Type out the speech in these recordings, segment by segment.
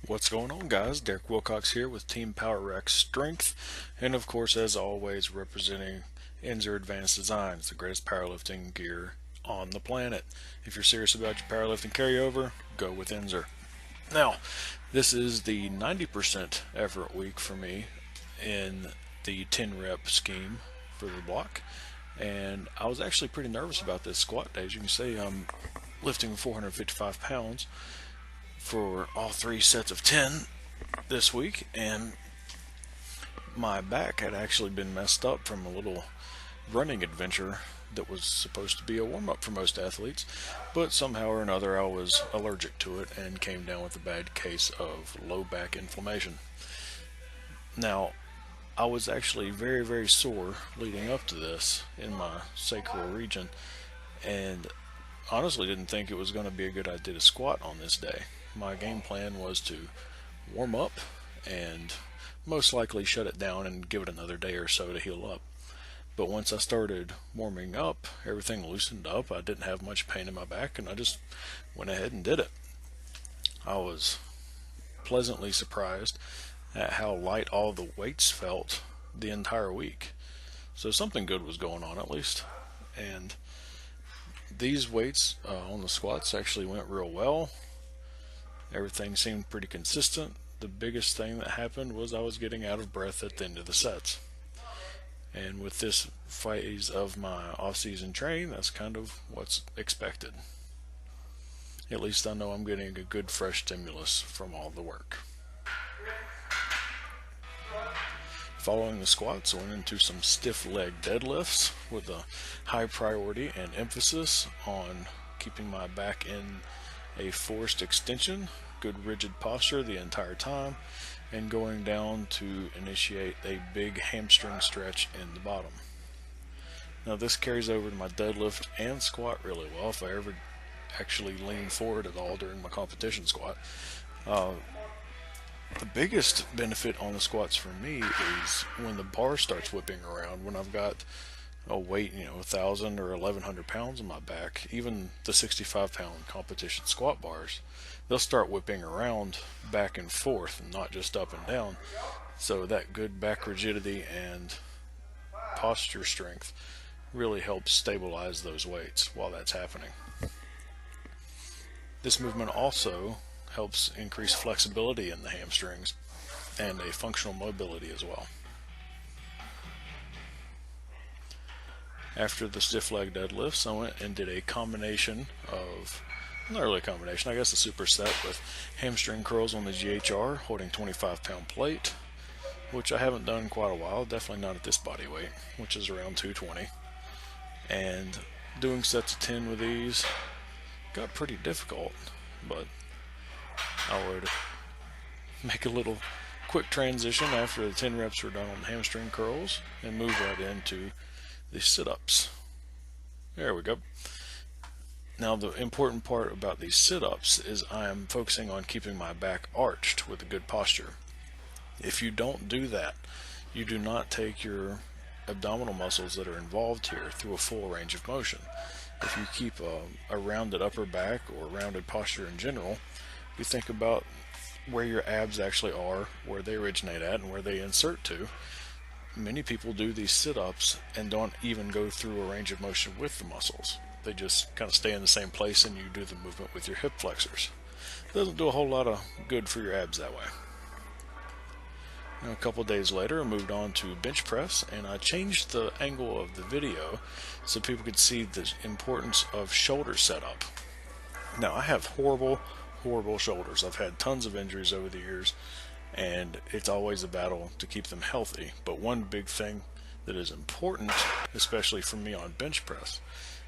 What's going on, guys? Derek Wilcox here with Team Power Rack Strength, and of course, as always, representing Enzer Advanced Designs, the greatest powerlifting gear on the planet. If you're serious about your powerlifting carryover, go with Enzer. Now, this is the 90% effort week for me in the 10 rep scheme for the block, and I was actually pretty nervous about this squat day. As you can see, I'm lifting 455 pounds for all three sets of 10 this week, and my back had actually been messed up from a little running adventure that was supposed to be a warm-up for most athletes, but somehow or another I was allergic to it and came down with a bad case of low back inflammation. Now, I was actually very, very sore leading up to this in my sacral region, and honestly didn't think it was going to be a good idea to squat on this day. My game plan was to warm up and most likely shut it down and give it another day or so to heal up. But once I started warming up, everything loosened up. I didn't have much pain in my back, and I just went ahead and did it. I was pleasantly surprised at how light all the weights felt the entire week. So something good was going on, at least. And these weights on the squats actually went real well. Everything seemed pretty consistent. The biggest thing that happened was I was getting out of breath at the end of the sets. And with this phase of my off-season training, that's kind of what's expected. At least I know I'm getting a good fresh stimulus from all the work. Following the squats, I went into some stiff leg deadlifts with a high priority and emphasis on keeping my back in a forced extension, good rigid posture the entire time, and going down to initiate a big hamstring stretch in the bottom. Now this carries over to my deadlift and squat really well if I ever actually lean forward at all during my competition squat. The biggest benefit on the squats for me is when the bar starts whipping around, when I've got a weight, 1,000 or 1,100 pounds on my back, even the 65-pound competition squat bars, they'll start whipping around back and forth and not just up and down. So that good back rigidity and posture strength really helps stabilize those weights while that's happening. This movement also helps increase flexibility in the hamstrings and a functional mobility as well. After the stiff leg deadlifts, I went and did a combination of, not really a combination, I guess a superset with hamstring curls on the GHR, holding 25-pound plate, which I haven't done in quite a while, definitely not at this body weight, which is around 220. And doing sets of 10 with these got pretty difficult, but I would make a little quick transition after the 10 reps were done on the hamstring curls and move right into the sit-ups. There we go. Now the important part about these sit-ups is I am focusing on keeping my back arched with a good posture. If you don't do that, you do not take your abdominal muscles that are involved here through a full range of motion. If you keep a rounded upper back or rounded posture in general, you think about where your abs actually are, where they originate at, and where they insert to. Many people do these sit-ups and don't even go through a range of motion with the muscles. They just kind of stay in the same place and you do the movement with your hip flexors. It doesn't do a whole lot of good for your abs that way. Now, a couple of days later, I moved on to bench press, and I changed the angle of the video so people could see the importance of shoulder setup. Now, I have horrible shoulders. I've had tons of injuries over the years, and it's always a battle to keep them healthy. But one big thing that is important, especially for me on bench press,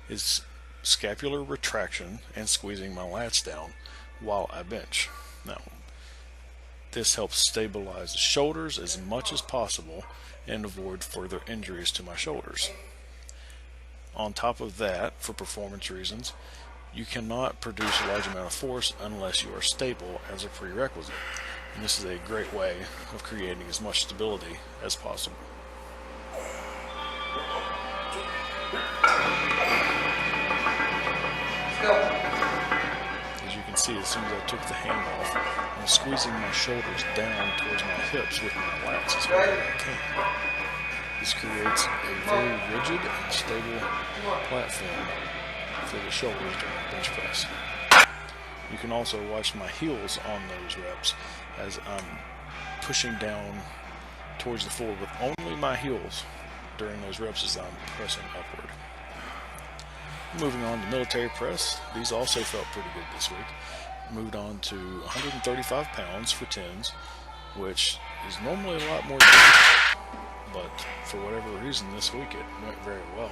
is scapular retraction and squeezing my lats down while I bench. Now, this helps stabilize the shoulders as much as possible and avoid further injuries to my shoulders. On top of that, for performance reasons, you cannot produce a large amount of force unless you are stable as a prerequisite. And this is a great way of creating as much stability as possible. As you can see, as soon as I took the hand off, I'm squeezing my shoulders down towards my hips with my lats as hard as I can. This creates a very rigid and stable platform for the shoulders during bench press. You can also watch my heels on those reps as I'm pushing down towards the floor with only my heels during those reps as I'm pressing upward. Moving on to military press, these also felt pretty good this week. Moved on to 135 pounds for 10s, which is normally a lot more difficult, but for whatever reason this week it went very well.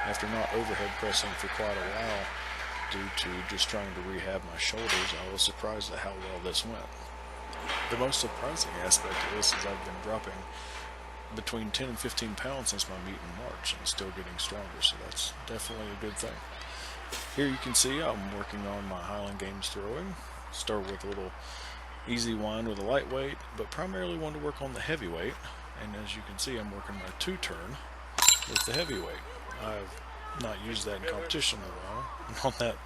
After not overhead pressing for quite a while due to just trying to rehab my shoulders, I was surprised at how well this went. The most surprising aspect of this is I've been dropping between 10 and 15 pounds since my meet in March and still getting stronger, so that's definitely a good thing. Here you can see I'm working on my Highland Games throwing. Start with a little easy wind with a lightweight, but primarily want to work on the heavyweight, and as you can see I'm working my 2-turn with the heavyweight. I've not used that in competition in a while, and on that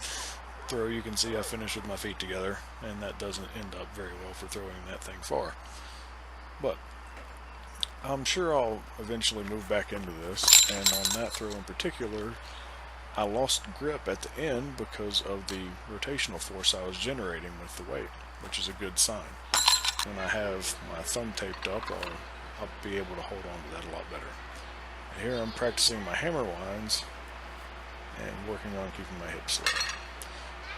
throw you can see I finished with my feet together, and that doesn't end up very well for throwing that thing far. But I'm sure I'll eventually move back into this, and on that throw in particular, I lost grip at the end because of the rotational force I was generating with the weight, which is a good sign. When I have my thumb taped up, I'll be able to hold on to that a lot better. And here I'm practicing my hammer winds and working on keeping my hips low.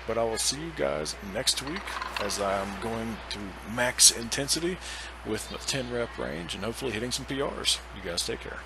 But I will see you guys next week as I'm going to max intensity with a 10 rep range and hopefully hitting some PRs. You guys take care.